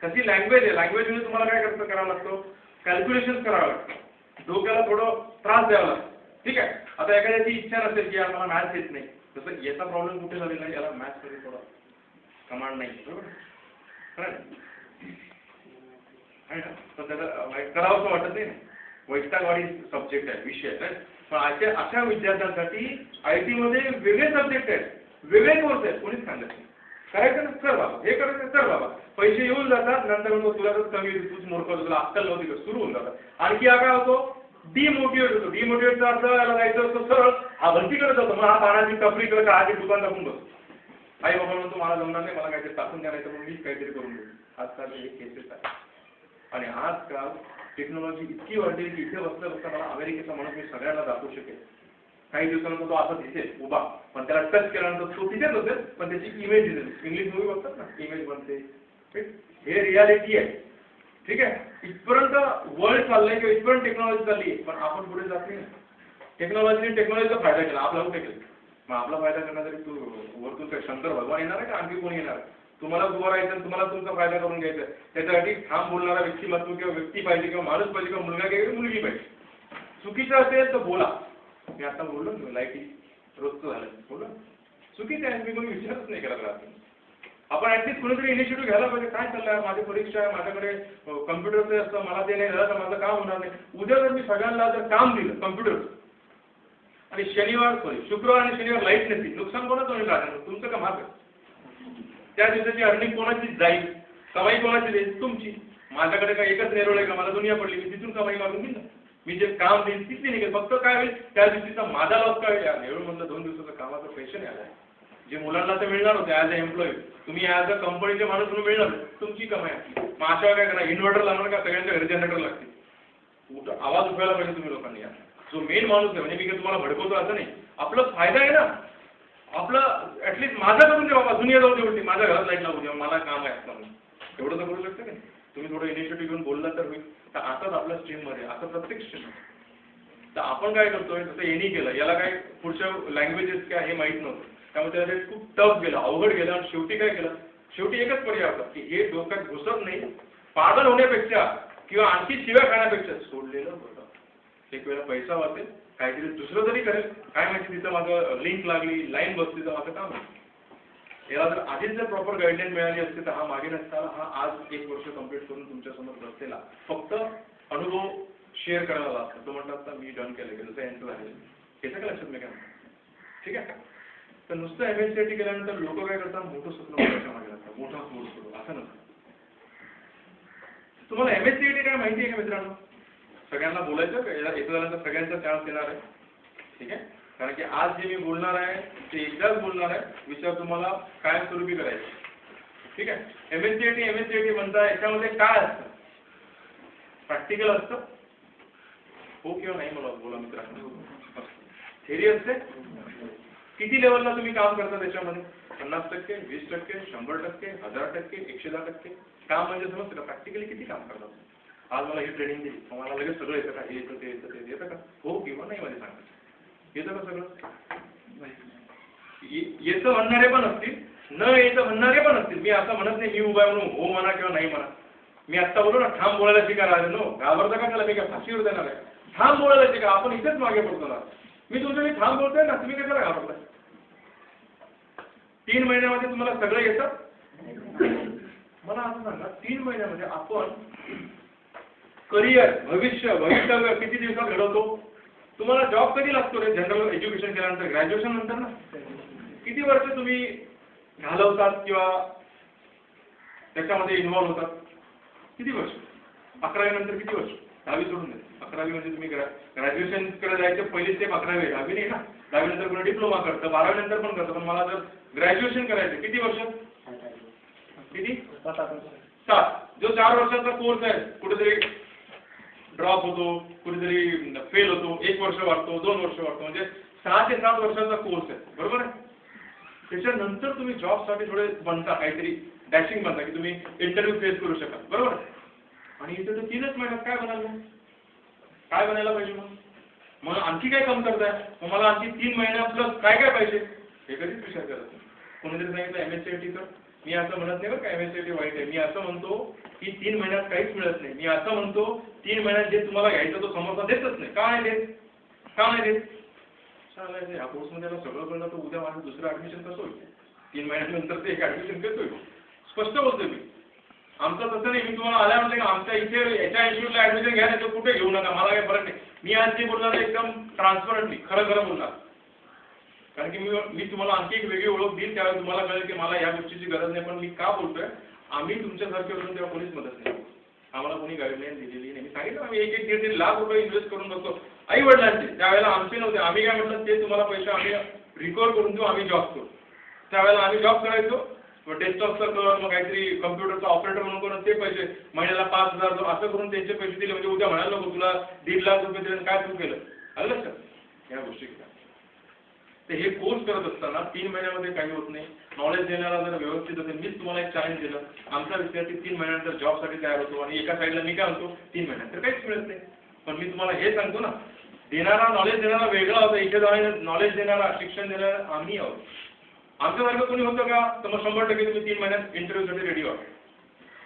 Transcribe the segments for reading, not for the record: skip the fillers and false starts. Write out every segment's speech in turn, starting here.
तशी लँग्वेज आहे. लँग्वेजमध्ये तुम्हाला काय करावं लागतं, कॅल्क्युलेशन करावं लागतं, डोक्याला थोडं त्रास द्यावा लागतो. ठीक आहे. आता एखाद्याची इच्छा नसेल की यार मला मॅथ्स येत नाही, तसं याचा प्रॉब्लेम कुठे झालेला आहे, याला मॅथ्समध्ये थोडा कमांड नाही, बरोबर आहे ना. तर त्याला करावंसं वाटत नाही, वैतागवाडी सब्जेक्ट आहे, विषय आहे. पण अशा विद्यार्थ्यांसाठी IT मध्ये वेगळे सब्जेक्ट आहेत, वेगळे कोर्स आहेत. कोणीच सांगत नाही करायचं ना, कर बाबा, हे करायचं कर बाबा, पैसे येऊन जातात, नंतर मग तुला तर कमी, तूच मूर्ख होतो, तुला अक्कल नव्हती, सुरू होऊन जातात. आणखी हा काय होतो, डिमोटिवेट होतो. डिमोटिवेटचा अर्थ याला जायचं असतो सरळ, हा भरती करत होतो, मग हा पाण्याची टपरी किंवा चहाची दुकान टाकून बसतो. आई बाबा म्हणतो मला जमणार नाही, मला काहीतरी टाकून द्या, नाही तर मग मीच काहीतरी करून देऊ. आजकाल हे केसेस आहे. आणि आजकाल टेक्नॉलॉजी इतकी वाढली की इथे बसल्या बसता मला अमेरिकेचा माणूस मी सगळ्यांना दाखवू शकेल. काही दिवसानंतर तो असं दिसेल उभा, पण त्याला टच केल्यानंतर तो तिथेच असेल, पण त्याची इमेज दिसेल. इंग्लिश मूवी बघतात ना, इमेज बनते, हे रियालिटी आहे. ठीक आहे. इथपर्यंत वर्ल्ड चाललंय किंवा इथपर्यंत टेक्नॉलॉजी चालली आहे, पण आपण पुढे जात नाही. टेक्नॉलॉजीचा फायदा केला, आपला कुठे केला. मग आपला फायदा करण्यासाठी तू वरतून काय शंकर भगवान येणार आहे का आणखी कोणी येणार आहे. तुम्हाला उभं राहायचं, तुम्हाला तुमचा फायदा करून घ्यायचा. त्याच्यासाठी ठाम बोलणारा व्यक्तिमत्व किंवा व्यक्ती पाहिजे, किंवा माणूस पाहिजे, किंवा मुलगा किंवा मुलगी पाहिजे. चुकीचं असेल तर बोला. मी आता बोललो ना, लाईटी रोजचं झालं बोला, चुकीचं आहे, मी कोणी विचारच नाही करत राहत. आपण ऍटलीस्ट कोणीतरी इनिशिएटिव्ह घ्यायला पाहिजे. काय चाललंय, माझी परीक्षा आहे, माझ्याकडे कम्प्युटरचं असतं, मला ते नाही झालं तर माझं काम होणार नाही. उद्या जर मी सगळ्यांना जर काम दिलं कम्प्युटरचं, आणि शुक्रवार आणि शनिवार लाईट नसतील, नुकसान कोणाचं होईल राहणार, तुमचं का माझं. त्या दिवसाची अर्निंग कोणाची जाईल, कमाई कोणाची देईल, तुमची. माझ्याकडे काय एकच नेरोळ आहे का, मला दुनिया पडली, मी तिथून कमाई मागून घेईन. मी जे काम देईल तिथे निघेल. फक्त काय होईल, त्या दिवशीचा माझा लॉस काय होईल, नेरोळ मधलं 2 दिवसाचं कामाचं पैसे नाही आला, जे मुलांना तर मिळणार होते ॲज अ एम्प्लॉई, तुम्ही ॲज अ कंपनीचे माणूस म्हणून मिळणार, तुमची कमाई आहे. मग अशा काय करा, इन्व्हर्टर लावणार का, सगळ्यांच्या घरी जनरेटर लागते. आवाज उठवायला पाहिजे तुम्ही लोकांनी. जो मेन माणूस आहे, म्हणजे मी काय तुम्हाला भडकवतो असं नाही, आपलं फायदा आहे ना, आपलं ऍटलीस्ट माझं करून दे बाबा, दुनिया जाऊ दे, माझ्या घरात लाईट लागू द्या, मला काम आहे म्हणून, एवढं तर करू शकतं नाही. तुम्ही थोडं इनिशिएटिव्ह घेऊन बोलला तर होईल. तर असंच आपल्या स्ट्रीममध्ये, असं प्रत्येक स्ट्रीम. तर आपण काय करतोय, जसं एनी केलं, याला काय पुढच्या लँग्वेजेस काय हे माहीत नव्हतं, त्यामुळे त्याला ते खूप टफ गेलं, अवघड गेलं. आणि शेवटी काय केलं, शेवटी एकच पर्याय होता की हे डोक्यात घुसत नाही, पागल होण्यापेक्षा किंवा आणखी शिव्या खाण्यापेक्षा सोडलेलं बरं. एक वेळा पैसा वाचेल, काहीतरी दुसरं तरी करेल, काय माहिती तिथं माझं लिंक लागली, लाईन बसली तर माझं काम आहे. याला जर आधीच जर प्रॉपर गाईडलाईन मिळाली असते तर हा मागे नसताना हा आज 1 वर्ष कंप्लीट करून तुमच्यासमोर बसलेला, फक्त अनुभव शेअर करायला लागतो. तो म्हणतात तर मी डन केलं, जसं यांचं झालेलं. याचं काय लक्षात मी काय म्हणतो, ठीक आहे. तर नुसतं MSCIT केल्यानंतर लोक काय करतात, मोठं स्वप्न बघायच्या मागे लागतात, मोठा कोर्स करू, असं नसतं. तुम्हाला MSCIT काय माहिती आहे का मित्रांनो? सगळ्यांना बोलायचं, येतं झाल्यानंतर सगळ्यांचा चान्स येणार आहे, ठीक आहे. कारण की आज जे मी बोलणार आहे ते एकदाच बोलणार आहे, विचार तुम्हाला कायमस्वरूपी करायचे, ठीक आहे. MSCIT म्हणता, याच्यामध्ये काय असतं, प्रॅक्टिकल असतं, हो किंवा नाही मला बोला मित्रांनो. थेरी असते, किती लेवलला तुम्ही काम करता त्याच्यामध्ये, 50%, 20%, 100%, 1000%, 110%. काम म्हणजे समजतं का, प्रॅक्टिकली किती काम करतात. आज मला ही ट्रेनिंग दिली, मला लगेच सगळं येतं का, हे येतं ते येतं ते येतं का, हो किंवा नाही मध्ये सांगा, येतं का सगळं. येतं म्हणणारे पण असतील, न येतं म्हणणारे पण असतील. मी असं म्हणत नाही, मी उभा म्हणून हो म्हणा किंवा नाही म्हणा. मी आत्ता बोलू ना, ठाम बोलायला शिका राजनो, घाबरता का त्याला, मी काय फाशीवर देणार आहे. ठाम बोलायला शिका, आपण इथेच मागे पडतो ना. मी तुमच्या ठाम बोलतोय ना, तुम्ही कशाला घाबरताय. 3 महिन्यामध्ये तुम्हाला सगळं येतं. मला असं सांगा, 3 महिन्यामध्ये आपण करिअर, भवितव्य किती दिवसात घडवतो. तुम्हाला जॉब कधी लागतो रे, जनरल एज्युकेशन केल्यानंतर, ग्रॅज्युएशन नंतर ना. किती वर्ष तुम्ही घालवतात किंवा त्याच्यामध्ये इन्व्हॉल्व्ह होतात, किती वर्ष. 11वी नंतर किती वर्ष, 10वी सोडून दे. 11वी म्हणजे तुम्ही ग्रॅज्युएशन कडे जायचं, पहिली स्टेप 11वी, 10वी नाही ना. 10वी नंतर कोणी डिप्लोमा करतं, 12वी नंतर पण करतं. पण मला जर ग्रॅज्युएशन करायचं किती वर्ष, किती 7. जो 4 वर्षाचा कोर्स आहे, कुठेतरी ड्रॉप होतो, कुठेतरी फेल होतो, 1 वर्ष वाढतो, 2 वर्ष वाढतो, म्हणजे 6 ते 7 वर्षाचा कोर्स आहे, बरोबर आहे. त्याच्यानंतर तुम्ही जॉबसाठी थोडे बनता, काहीतरी डॅशिंग बनता की तुम्ही इंटरव्ह्यू फेस करू शकाल, बरोबर. आणि इथे तर 3च महिन्यात काय बनाल, काय बनायला पाहिजे. मग आणखी काय कम करताय, मग मला आणखी 3 महिन्या प्लस काय काय पाहिजे, हे कधीच विचार करत नाही. कोणीतरी सांगितलं MSCIT कर, मी असं म्हणत नाही बरं का MSCIT वाईट आहे. मी असं म्हणतो की 3 महिन्यात काहीच मिळत नाही. मी असं म्हणतो 3 महिन्यात जे तुम्हाला घ्यायचं तो समोरचा देतच नाही. का नाही देत? का नाही देत? सांगायचं या कोर्समध्ये सगळं कळलं तर उद्या माझं दुसरं ऍडमिशन कसं होईल? 3 महिन्यानंतर ते एक ऍडमिशन कसं होईल? स्पष्ट बोलतोय मी. आमचं तसं नाही. मी तुम्हाला आल्या म्हणते की आमच्या इथे याच्या इन्स्टिट्यूटला ऍडमिशन घ्या नाही तर कुठे घेऊ नका. मला काही फरक नाही. मी आज जे बोलणार एकदम ट्रान्सपरंटली खरं बोलणार. कारण की मी तुम्हाला आणखी एक वेगळी ओळख देईल त्यावेळी तुम्हाला कळेल की मला या गोष्टीची गरज नाही. पण मी का बोलतोय? आम्ही तुमच्यासारखे होतो तेव्हा कोणीच मदत नाही. आम्हाला कोणी गाईडलाईन दिलेली नाही. मी सांगितलं आम्ही 1-1, 1.5 लाख रुपये इन्व्हेस्ट करून बसतो आई वडिलांचे. त्यावेळेला आमचे नव्हते. आम्ही काय म्हटलं ते तुम्हाला पैसे आम्ही रिकवर करून देऊ. आम्ही जॉब करू. त्यावेळेला आम्ही जॉब करायचो. डेस्कटॉपचं करून मग काहीतरी कम्प्युटरचा ऑपरेटर म्हणून करून ते पैसे महिन्याला 5,000 असं करून त्यांचे पैसे दिले. म्हणजे उद्या म्हणायला नको तुला 1.5 लाख रुपये दिले काय तू केलं आलं लक्षात? या गोष्टी तर हे कोर्स करत असताना 3 महिन्यामध्ये काही होत नाही. नॉलेज देणारा जर व्यवस्थित असेल. मीच तुम्हाला एक चॅलेंज दिलं. आमचा विद्यार्थी 3 महिन्यानंतर जॉबसाठी तयार होतो आणि एका साईडला मी काय म्हणतो 3 महिन्यानंतर काहीच मिळत नाही. पण मी तुम्हाला हे सांगतो ना देणारा नॉलेज देणारा वेगळा होता. इथे जाऊन नॉलेज देणारा शिक्षण देणारा आम्ही आहोत. आमच्यासारखं कोणी होतं का? तर मग 100% तुम्ही 3 महिन्यात इंटरव्ह्यूसाठी रेडी व्हा.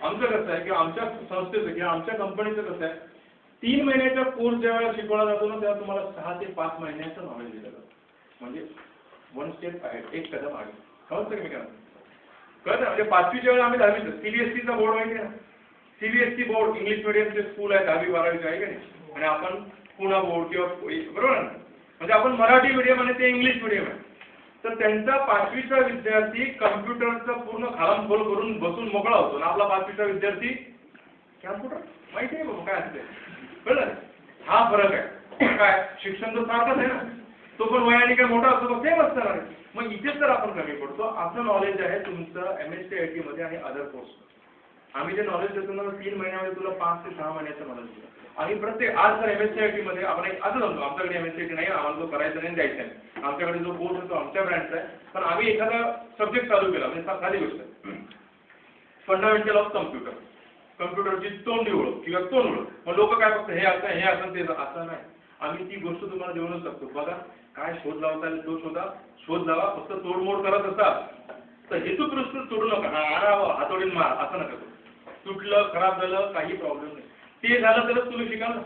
आमचं कसं आहे की आमच्या संस्थेचं किंवा आमच्या कंपनीचं कसं आहे 3 महिन्याचा कोर्स ज्यावेळेला शिकवला जातो ना तेव्हा तुम्हाला 6 ते 5 महिन्याचं नॉलेज दिलं जातं. म्हणजे 1 स्टेप आहे एक कदम आहे. समजतं की मी काय कळतं? म्हणजे 5वीच्या वेळेला आम्ही 10वीचं CBSEचा बोर्ड माहिती आहे ना? CBSE बोर्ड इंग्लिश मिडियमचे स्कूल आहे 10वी 12वीचे आहे का नाही? आणि आपण पुणा बोर्ड किंवा बरोबर ना म्हणजे आपण मराठी मिडियम आणि ते इंग्लिश मिडियम आहे. तर त्यांचा 5वीचा विद्यार्थी कम्प्युटरचं पूर्ण खालामखोल करून बसून मोकळा होतो आणि आपला 5वीचा विद्यार्थी कम्प्युटर माहिती आहे बाबा काय असते कळलं? हा फरक आहे. काय शिक्षण तर सारखंच आहे ना. तो पण वयाने काय मोठा असतो सेम असणार आहे. मग इथेच तर आपण कमी पडतो. असं नॉलेज आहे तुमचं MSCIT मध्ये आणि अदर कोर्स. आम्ही जे नॉलेज देतो ना 3 महिन्यामध्ये तुला 5 ते 6 महिन्याचं नॉलेज देतो. आणि प्रत्येक आज जर MSCIT मध्ये आपण एक असं म्हणतो आमच्याकडे MSCIT नाही आम्हाला तो करायचा नाही द्यायचा नाही. आमच्याकडे जो कोर्स होतो आमच्या ब्रँडचा आहे. पण आम्ही एखादा सब्जेक्ट चालू केला म्हणजे साधी गोष्ट आहे. Fundamental of computer. कम्प्युटरची तोंडी ओळख किंवा तोंड ओळख. मग लोक काय फक्त हे असं ते असं नाही. आम्ही ती गोष्ट तुम्हाला देऊनच शकतो. बघा काय शोध लावता येईल तो शोध लावा. फक्त तोडमोड करत असाल तर हेतुपुरस्सर सोडू नका. हातोडीन मार असं नका करू. तुटलं खराब झालं काही प्रॉब्लेम नाही. ते झालं तरच तुम्ही शिकाल ना.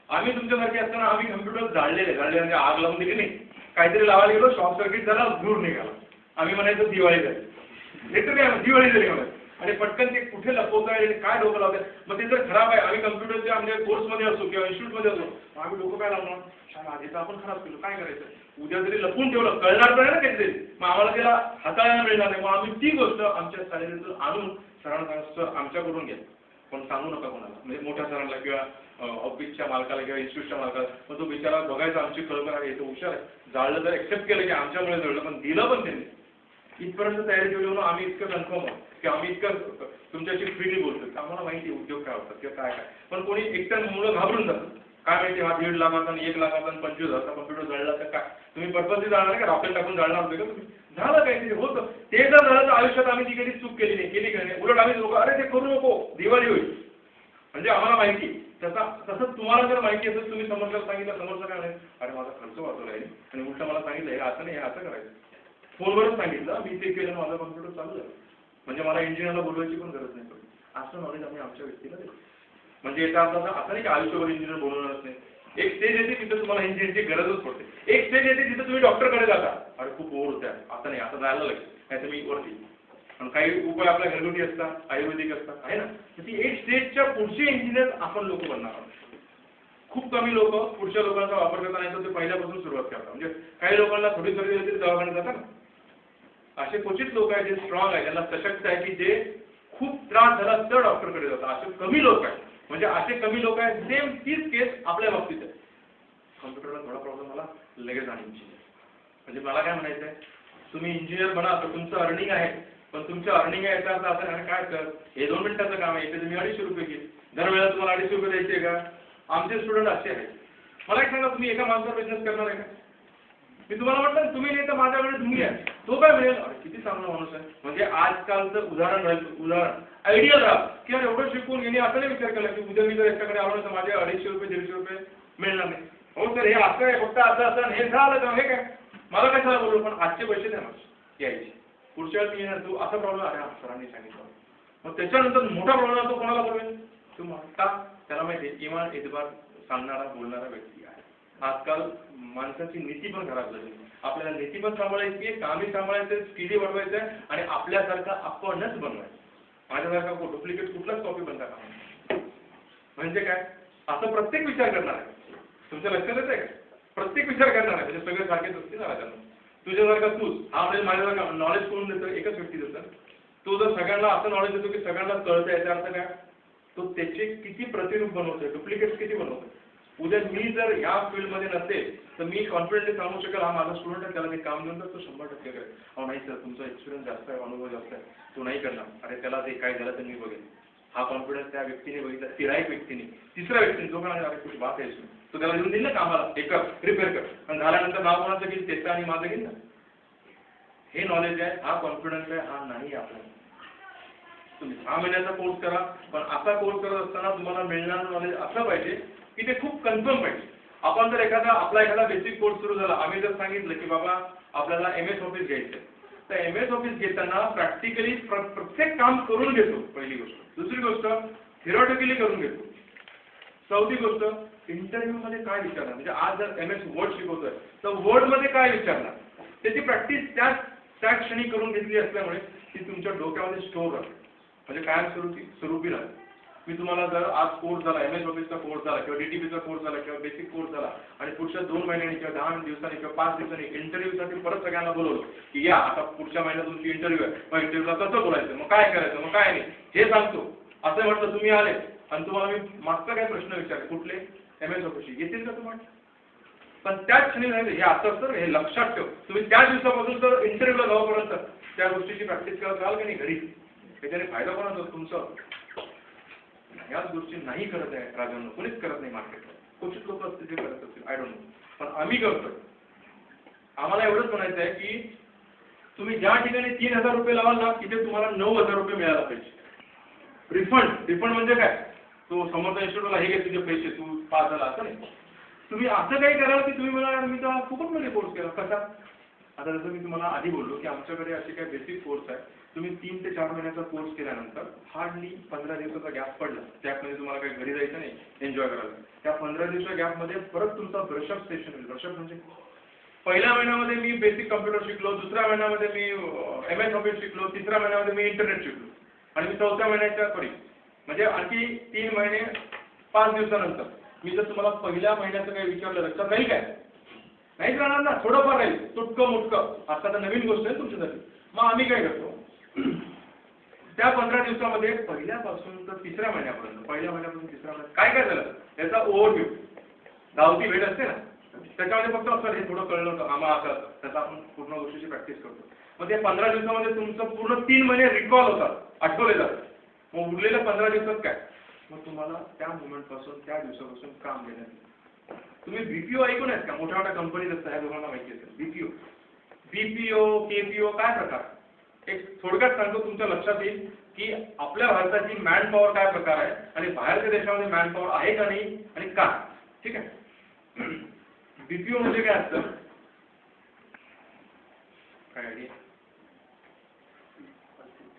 आम्ही तुमच्यासारखे असताना आम्ही कम्प्युटर जाळले म्हणजे आग लावून दिली नाही. काहीतरी लावायला गेलो शॉर्ट सर्किट झाला धूर निघाला. आम्ही म्हणायचो दिवाळी झाली. हे तर काय दिवाळी झाली म्हणायचं. आणि पटकन ते कुठे लपवताय काय डोकं लावताय. मग ते जर खराब आहे आम्ही कम्प्युटरच्या म्हणजे कोर्समध्ये असतो किंवा इन्स्टिट्यूटमध्ये असतो आम्ही डोकं काय लावणार शाळा आधी तर आपण खराब केलं काय करायचं उद्या जरी लपून ठेवलं कळणार तर ना काहीतरी मग आम्हाला त्याला हाताळायला मिळणार नाही. मग आम्ही ती गोष्ट आमच्या शाळेतून आणून सरांना सर आमच्याकडून घ्या पण सांगू नका कोणाला. म्हणजे मोठ्या सरांना किंवा ऑफिसच्या मालकाला किंवा इन्स्टिट्यूटच्या मालकाला. मग तो बिचारा बघायचा आमची कल्पना आहे तो हुशार आहे जाळलं तर एक्सेप्ट केलं की आमच्यामुळे जळलं पण दिलं पण त्यांनी. इथपर्यंत तयारी केली म्हणून आम्ही इतकं कन्फर्म आहोत की आम्ही इतकं तुमच्याशी फ्रीली बोलतो आम्हाला माहिती उद्योग काय होतात किंवा काय पण कोणी एकतर मुलं घाबरून जातं. काय माहिती हा 1.5 लाखाचा 1 लाखाचा 25,000चा कम्प्युटर जळला तर काय तुम्ही पर्पजली जाणार का रॉकेट टाकून जाळणार होते का तुम्ही झालं काहीतरी होतं. ते जर झालं तर आयुष्यात आम्ही ती कधी चूक केली नाही उलट आम्ही लोक अरे ते करू नको दिवाळी होईल म्हणजे आम्हाला माहिती तसंच तुम्हाला जर माहिती असेल तुम्ही समोरच्याला सांगितलं समोरचं काय नाही अरे माझा खर्च वाचवला आहे आणि उलट मला सांगितलं हे असं नाही हे असं करायचं. फोनवरच सांगितलं मी ते केलं माझा कम्प्युटर चालू झालं म्हणजे मला इंजिनियरला बोलवायची पण गरज नाही पडली. असं नॉलेज आम्ही आमच्या व्यक्तीला देतो. म्हणजे याचा अर्थ असं नाही की आयुष्यभर इंजिनियर बोलवणारच नाही. एक स्टेज येते तिथं तुम्हाला इंजिनियरची गरजच पडते. एक स्टेज येते तिथं तुम्ही डॉक्टरकडे जाता अरे खूप ओढ होत्या आता नाही आता जायला लागेल नाही तर मी वरती. पण काही उपाय आपल्या घरगुती असतात आयुर्वेदिक असतात आहे ना. ती एक स्टेजच्या पुढचे इंजिनियर आपण लोक बनणार आहोत. खूप कमी लोक पुढच्या लोकांचा वापर करता नाही तर ते पहिल्यापासून सुरुवात करतात. म्हणजे काही लोकांना थोडी थोडी दवाखान्यात जातात ना. असे क्वचित लोक आहेत जे स्ट्रॉंग आहे ज्यांना सशक्त आहे की जे खूप त्रास झाला तर डॉक्टरकडे जातात. असे कमी लोक आहेत. म्हणजे असे कमी लोक आहेत सेम तीच केस आपल्या बाबतीत आहे. कम्प्युटरला थोडा प्रॉब्लेम मला लगेच आणण्याची म्हणजे मला काय म्हणायचं आहे तुम्ही इंजिनियर बना तर तुमचं अर्निंग आहे पण तुमचं अर्निंग आहे याचा अर्थ असं आणि काय कर हे 2 मिनिटाचं काम आहे इथे तुम्ही 250 रुपये घे दरवेळेला तुम्हाला 250 रुपये द्यायचे का. आमचे स्टुडंट असे आहेत. मला एक सांगा तुम्ही एका माणसावर बिझनेस करणार आहे का. मी तुम्हाला म्हटलं तुम्ही नाही तर माझ्याकडे तुम्ही आहे तो काय मिळेल अरे किती चांगला माणूस आहे. म्हणजे आजकालचं उदाहरण आयडियल राहा की यार एवढं शिकून यांनी असं नाही विचार केला की उद्या मी जर याच्याकडे आलो तर माझे 250 रुपये 150 रुपये मिळणार नाही. हो सर हे असं आहे फक्त असं असं हे झालं का हे काय मला कशाला बोलू पण आजचे पैसे द्या माझे यायचे पुढच्या वेळी येणार तू असा प्रॉब्लेम, अरे सरांनी सांगितलं, मग त्याच्यानंतर मोठा प्रॉब्लेम तो कोणाला बोलवेल, तुम्हाला त्याला माहिती इमान एतबार सांगणारा बोलणारा व्यक्ती आहे. आजकाल माणसाची नीती पण खराब झाली, आपल्याला नीती पण सांभाळायची आहे, कामही सांभाळायचं, स्किली बनवायचं आहे आणि आपल्यासारखा आपणच बनवायचं. माझ्यासारखा डुप्लिकेट कुठलाच कॉपी बनता कामा. म्हणजे काय, असं प्रत्येक विचार करणार आहे. तुमच्या लक्षात येत आहे का, प्रत्येक विचार करणार आहे, म्हणजे सगळे सारखेच असतील ना राजांना. तुझ्यासारखा तूच हा म्हणजे माझ्यासारखा नॉलेज करून देतो, एकच व्यक्ती देतात. तो जर सगळ्यांना असं नॉलेज देतो की सगळ्यांना कळतं, याचा अर्थ काय, तो त्याचे किती प्रतिरूप बनवतोय, डुप्लिकेट किती बनवतोय. उद्या मी जर या फील्डमध्ये नसेल तर मी कॉन्फिडेंटली सांगू शकेल हा माझा स्टुडंट आहे, त्याला ते काम देऊन तर तो 100% करेल. अहो नाही सर, तुमचा एक्सपिरियन्स जास्त आहे, अनुभव जास्त आहे, तो नाही करणार. अरे त्याला ते काय झालं तर मी बघेल. हा कॉन्फिडन्स त्या व्यक्तीने बघितला, तिराईक व्यक्तीने, तिसऱ्या व्यक्तीने, जो काय अरे कुठे बात आहे, तो त्याला देऊन देईल ना कामाला, एक रिपेअर कर, आणि झाल्यानंतर नाव कोणाचं घेईल, त्याचं आणि माझं घेईल ना. हे नॉलेज आहे, हा कॉन्फिडन्स आहे, हा नाही आपला. तुम्ही 6 महिन्याचा कोर्स करा, पण असा कोर्स करत असताना तुम्हाला मिळणारं नॉलेज असं पाहिजे की ते खूप कन्फर्म पाहिजे. आपण जर आपला एखादा बेसिक कोर्स सुरू झाला, आम्ही जर सांगितलं की बाबा आपल्याला MS ऑफिस घ्यायचं, तर MS ऑफिस घेताना प्रॅक्टिकली प्रत्येक काम करून घेतो, पहिली गोष्ट. दुसरी गोष्ट थिअरॉटिकली करून घेतो. चौथी गोष्ट इंटरव्ह्यू मध्ये काय विचारणार, म्हणजे आज जर MS वर्ड शिकवतोय तर वर्ड मध्ये काय विचारणार, त्याची प्रॅक्टिस त्या क्षणी करून घेतली असल्यामुळे ती तुमच्या डोक्यामध्ये स्टोर राहते, म्हणजे कायमस्वरूपी राहते. मी तुम्हाला जर आज कोर्स झाला, MS ऑफिसचा कोर्स झाला किंवा DTPचा कोर्स झाला किंवा बेसिक कोर्स झाला आणि पुढच्या 2 महिन्यांनी किंवा 10 दिवसांनी किंवा 5 दिवसांनी इंटरव्ह्यूसाठी परत सगळ्यांना बोलवलं की या आता पुढच्या महिन्यात तुमची इंटरव्ह्यू आहे, मग इंटरव्ह्यूला कसं बोलायचं, मग काय करायचं, मग काय नाही हे सांगतो, असं म्हटलं, तुम्ही आले आणि तुम्हाला मी मागचा काय प्रश्न विचारले, कुठले MS ऑफिसची, येतील का तुम्हाला? पण त्याच क्षणी नाही, हे असं असतं, हे लक्षात ठेव. तुम्ही त्या दिवसापासून तर इंटरव्ह्यूला जाऊपर्यंत त्या गोष्टीची प्रॅक्टिस करत राहाल का नाही घरी, त्याच्याने फायदा कोणाचा, तुमचा. याच गोष्टी नाही करत आहे राजांना, कोणीच करत नाही मार्केटला, क्वचित लोक असतील ते करत असतील, आय डोंट नो, पण आम्ही करतोय. आम्हाला एवढंच म्हणायचं आहे की तुम्ही ज्या ठिकाणी 3000 रुपये लावाल ना, तिथे तुम्हाला 9000 रुपये मिळायला पाहिजे. रिफंड म्हणजे काय, तो समोरचा इन्स्टिट्यूटला हे घे तुझे पैसे, तू पास झाला, असं नाही. तुम्ही असं काही कराल की तुम्ही मला मी तर फुकटमध्ये कोर्स केला, कसा. आता जसं मी तुम्हाला आधी बोललो की आमच्याकडे असे काही बेसिक कोर्स आहे, तुम्ही 3 ते 4 महिन्याचा कोर्स केल्यानंतर हार्डली 15 दिवसाचा गॅप पडला, त्यामध्ये तुम्हाला काही घरी जायचं नाही, एन्जॉय करायला, त्या 15 दिवसाच्या गॅपमध्ये परत तुमचा ब्रशअप सेशन होईल. ब्रशअप म्हणजे पहिल्या महिन्यामध्ये मी बेसिक कम्प्युटर शिकलो, दुसऱ्या महिन्यामध्ये मी MS ऑफिस शिकलो, तिसऱ्या महिन्यामध्ये मी इंटरनेट शिकलो आणि मी 4थ्या महिन्याच्या म्हणजे आणखी 3 महिने 5 दिवसानंतर मी जर तुम्हाला पहिल्या महिन्याचं काही विचारलं, लक्षात नाही काय, नाहीच राहणार ना, थोडंफार राहील, तुटकं मुटकं, आता तर नवीन गोष्ट आहे तुमच्यासाठी. मग आम्ही काय करतो, त्या 15 दिवसामध्ये पहिल्यापासून तर तिसऱ्या महिन्यापर्यंत, पहिल्या महिन्यापासून तिसऱ्या महिन्यात काय काय झालं याचा ओव्हरव्ह्यू, धावती भेट असते ना, त्याच्यामध्ये फक्त असं हे थोडं कळलं होतं आम्हाला असं, त्याचा आपण पूर्ण गोष्टीची प्रॅक्टिस करतो. मग ते 15 दिवसामध्ये तुमचं पूर्ण 3 महिने रिकॉल होतात, आठवले जातात. मग उरलेल्या 15 दिवसात काय, मग तुम्हाला त्या मोमेंटपासून त्या दिवसापासून काम देण्यात. तुम्ही BPO ऐकून आहेत का, मोठ्या मोठ्या कंपनीज असतात, ह्या दोघांना माहिती असेल. BPO KPO काय प्रकार, एक थोडक्यात सांगतो, तुमच्या लक्षात येईल की आपल्या भारताची मॅन पॉवर काय प्रकार आहे आणि बाहेरच्या देशामध्ये मॅन पॉवर आहे का नाही आणि का. ठीक आहे. BPO म्हणजे काय असतं, काय आयडिया